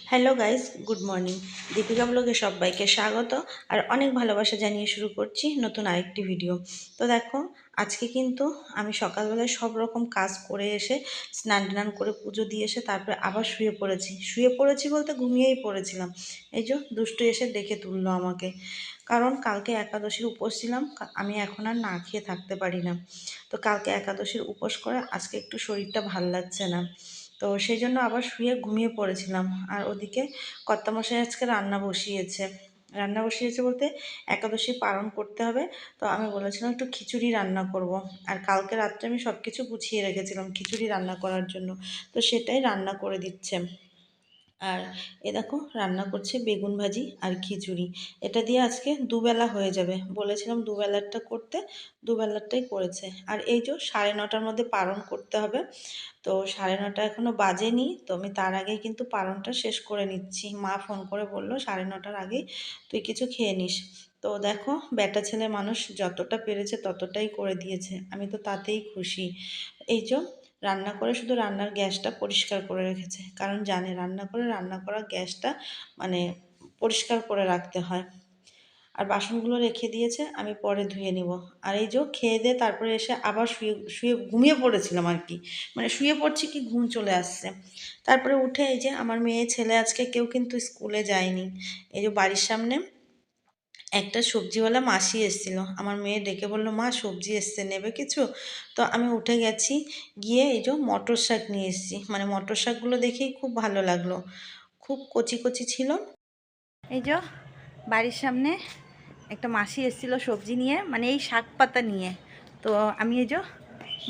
Hello guys, good morning. Deepika ব্লগে সবাইকে স্বাগত আর অনেক ভালোবাসা জানিয়ে শুরু করছি নতুন আরেকটি ভিডিও। তো দেখো, আজকে কিন্তু আমি সকালবেলায় সব রকম কাজ করে এসে স্নান টান করে পুজো দিয়ে এসে তারপরে আবার শুয়ে পড়েছি বলতে ঘুমিয়েই পড়েছিলাম। এই যে দুষ্টু এসে ডেকে তুললো আমাকে, কারণ কালকে একাদশীর উপোস ছিলাম। আমি এখন আর না খেয়ে থাকতে পারি না। তো কালকে একাদশীর উপোস করে আজকে একটু শরীরটা ভাল লাগছে না, তো সেই জন্য আবার শুয়ে ঘুমিয়ে পড়েছিলাম। আর ওদিকে কর্তামশাই আজকে রান্না বসিয়েছে বলতে একাদশী পালন করতে হবে। তো আমি বলেছিলাম একটু খিচুড়ি রান্না করব। আর কালকে রাত্রে আমি সব কিছু গুছিয়ে রেখেছিলাম খিচুড়ি রান্না করার জন্য, তো সেটাই রান্না করে দিচ্ছে। আর এ দেখো, রান্না করছে বেগুন ভাজি আর খিচুড়ি। এটা দিয়ে আজকে দুবেলা হয়ে যাবে, বলেছিলাম দুবেলারটা করতে, দুবেলারটাই করেছে। আর এই যে 9:30টার মধ্যে পালন করতে হবে, তো 9:30 এখনও বাজেনি, তো আমি তার আগেই কিন্তু পালনটা শেষ করে নিচ্ছি। মা ফোন করে বলল 9:30টার আগেই তুই কিছু খেয়ে নিস। তো দেখো, বেটা ছেলে মানুষ যতটা পেরেছে ততটাই করে দিয়েছে, আমি তো তাতেই খুশি। এই যে রান্না করে শুধু রান্নার গ্যাসটা পরিষ্কার করে রেখেছে, কারণ জানে রান্না করা গ্যাসটা মানে পরিষ্কার করে রাখতে হয়। আর বাসনগুলো রেখে দিয়েছে, আমি পরে ধুয়ে নিব। আর এই যে খেয়ে দিয়ে তারপরে এসে আবার শুয়ে শুয়ে ঘুমিয়ে পড়েছিলাম আর কি, মানে শুয়ে পড়ছি কি ঘুম চলে আসছে। তারপরে উঠে এই যে আমার মেয়ে ছেলে আজকে কেউ কিন্তু স্কুলে যায়নি। এই যে বাড়ির সামনে একটা সবজিওয়ালা মাসি এসেছিল, আমার মেয়ে ডেকে বলল, মা সবজি এসছে, নেবে কিছু? তো আমি উঠে গেছি, গিয়ে এই যে মটর শাক নিয়ে এসেছি। মানে মটর শাকগুলো দেখেই খুব ভালো লাগলো, খুব কচি কচি ছিল। এই যে বাড়ির সামনে একটা মাসি এসেছিল সবজি নিয়ে, মানে এই শাক পাতা নিয়ে। তো আমি এই যে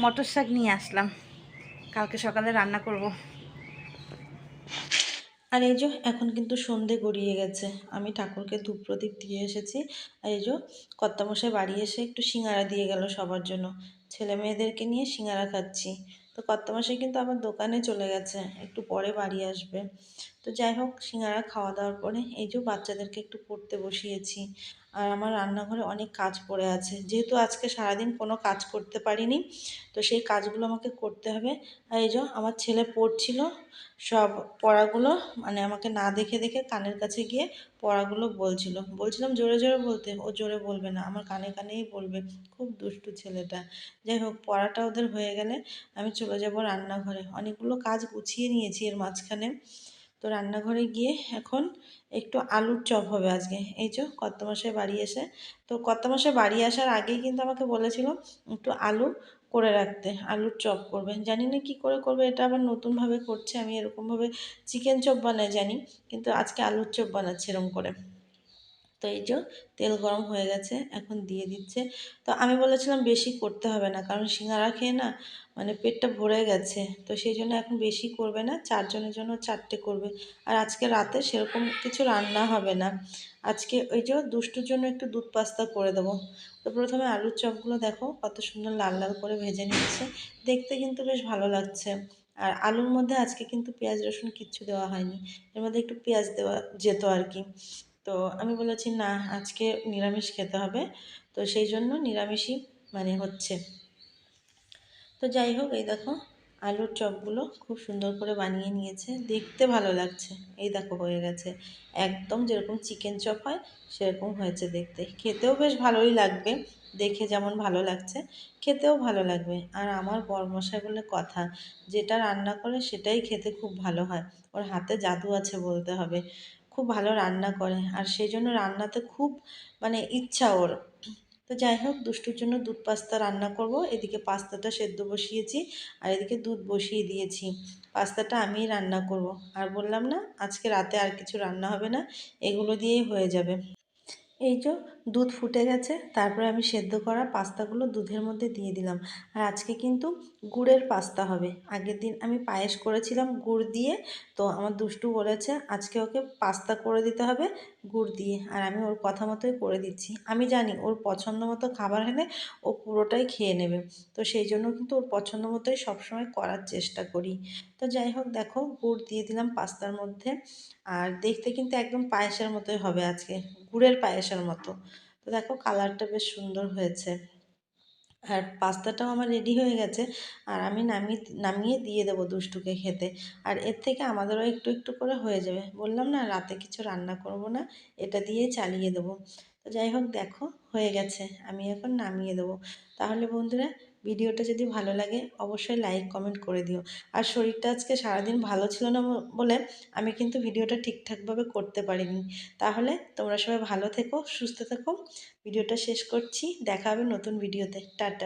মটর শাক নিয়ে আসলাম, কালকে সকালে রান্না করব। আর এই যে এখন কিন্তু সন্ধে গড়িয়ে গেছে, আমি ঠাকুরকে ধূপ প্রদীপ দিয়ে এসেছি। আর এই যে কর্তামশাই বাড়ি এসে একটু সিঙ্গারা দিয়ে গেল সবার জন্য, ছেলে মেয়েদেরকে নিয়ে সিঙ্গারা খাচ্ছি। তো কর্তামশাই কিন্তু আবার দোকানে চলে গেছে, একটু পরে বাড়ি আসবে। তো যাই হোক, সিঙ্গারা খাওয়া দাওয়ার পরে এই যে বাচ্চাদেরকে একটু পড়তে বসিয়েছি। আর আমার রান্নাঘরে অনেক কাজ পড়ে আছে, যেহেতু আজকে সারাদিন কোনো কাজ করতে পারিনি, তো সেই কাজগুলো আমাকে করতে হবে। আর এই যে আমার ছেলে পড়ছিল, সব পড়াগুলো মানে আমাকে না দেখে দেখে কানের কাছে গিয়ে পড়াগুলো বলছিলাম জোরে জোরে বলতে, ও জোরে বলবে না, আমার কানে কানেই বলবে। খুব দুষ্টু ছেলেটা। যাই হোক, পড়াটা ওদের হয়ে গেলে আমি চলে যাব রান্নাঘরে। অনেকগুলো কাজ গুছিয়ে নিয়েছি এর মাঝখানে। তো রান্নাঘরে গিয়ে এখন একটু আলুর চপ হবে আজকে। এই যে কর্তামশাই বাড়ি এসে, তো কর্তামশাই বাড়ি আসার আগেই কিন্তু আমাকে বলেছিল একটু আলু করে রাখতে, আলুর চপ করবে। জানি না কী করে করবে, এটা আবার নতুনভাবে করছে। আমি এরকমভাবে চিকেন চপ বানাই জানি, কিন্তু আজকে আলুর চপ বানাচ্ছে এরকম করে। তো এই যে তেল গরম হয়ে গেছে, এখন দিয়ে দিচ্ছে। তো আমি বলেছিলাম বেশি করতে হবে না, কারণ সিঙ্গারা খেয়ে না মানে পেটটা ভরে গেছে, তো সেই জন্য এখন বেশি করবে না, 4 জনের জন্য 4টে করবে। আর আজকে রাতে সেরকম কিছু রান্না হবে না। আজকে ওই যে দুষ্টুর জন্য একটু দুধ পাস্তা করে দেবো। তো প্রথমে আলুর চপগুলো দেখো কত সুন্দর লাল লাল করে ভেজে নিচ্ছে, দেখতে কিন্তু বেশ ভালো লাগছে। আর আলুর মধ্যে আজকে কিন্তু পেঁয়াজ রসুন কিচ্ছু দেওয়া হয়নি, এর মধ্যে একটু পেঁয়াজ দেওয়া যেত আর কি। তো আমি বলেছি না, আজকে নিরামিষ খেতে হবে, তো সেই জন্য নিরামিষই মানে হচ্ছে। তো যাই হোক, এই দেখো আলুর চপগুলো খুব সুন্দর করে বানিয়ে নিয়েছে, দেখতে ভালো লাগছে। এই দেখো হয়ে গেছে, একদম যেরকম চিকেন চপ হয় সেরকম হয়েছে দেখতে, খেতেও বেশ ভালোই লাগবে। দেখে যেমন ভালো লাগছে, খেতেও ভালো লাগবে। আর আমার বরমশাই বলে কথা, যেটা রান্না করে সেটাই খেতে খুব ভালো হয়। ওর হাতে জাদু আছে বলতে হবে, খুব ভালো রান্না করে, আর সেই জন্য রান্নাতে খুব মানে ইচ্ছা ওর। তো যাই হোক, দুষ্টুর জন্য দুধ পাস্তা রান্না করব। এদিকে পাস্তাটা সেদ্ধ বসিয়েছি, আর এদিকে দুধ বসিয়ে দিয়েছি। পাস্তাটা আমিই রান্না করব। আর বললাম না, আজকে রাতে আর কিছু রান্না হবে না, এগুলো দিয়েই হয়ে যাবে। এই যে দুধ ফুটে গেছে, তারপরে আমি সেদ্ধ করা পাস্তাগুলো দুধের মধ্যে দিয়ে দিলাম। আর আজকে কিন্তু গুড়ের পাস্তা হবে। আগের দিন আমি পায়েস করেছিলাম গুড় দিয়ে, তো আমার দুষ্টু বলেছে আজকে ওকে পাস্তা করে দিতে হবে গুড় দিয়ে। আর আমি ওর কথা মতোই করে দিচ্ছি, আমি জানি ওর পছন্দ মতো খাবার হলে ও পুরোটাই খেয়ে নেবে, তো সেই জন্য কিন্তু ওর পছন্দ মতোই সবসময় করার চেষ্টা করি। তো যাই হোক, দেখো গুড় দিয়ে দিলাম পাস্তার মধ্যে। আর দেখতে কিন্তু একদম পায়েসের মতোই হবে আজকে, গুড়ের পায়েসের মতো। তো দেখো কালারটা বেশ সুন্দর হয়েছে। আর পাস্তাটাও আমার রেডি হয়ে গেছে, আর আমি নামিয়ে দিয়ে দেবো দুষ্টুকে খেতে। আর এর থেকে আমাদেরও একটু একটু করে হয়ে যাবে। বললাম না রাতে কিছু রান্না করব না, এটা দিয়েই চালিয়ে দেবো। তো যাই হোক, দেখো হয়ে গেছে, আমি এখন নামিয়ে দেবো। তাহলে বন্ধুরা, ভিডিওটা যদি ভালো লাগে অবশ্যই লাইক কমেন্ট করে দিও। আর শরীরটা আজকে সারাদিন ভালো ছিল না বলে আমি কিন্তু ভিডিওটা ঠিকঠাকভাবে করতে পারিনি। তাহলে তোমরা সবাই ভালো থেকো, সুস্থ থেকো। ভিডিওটা শেষ করছি, দেখা হবে নতুন ভিডিওতে। টাটা।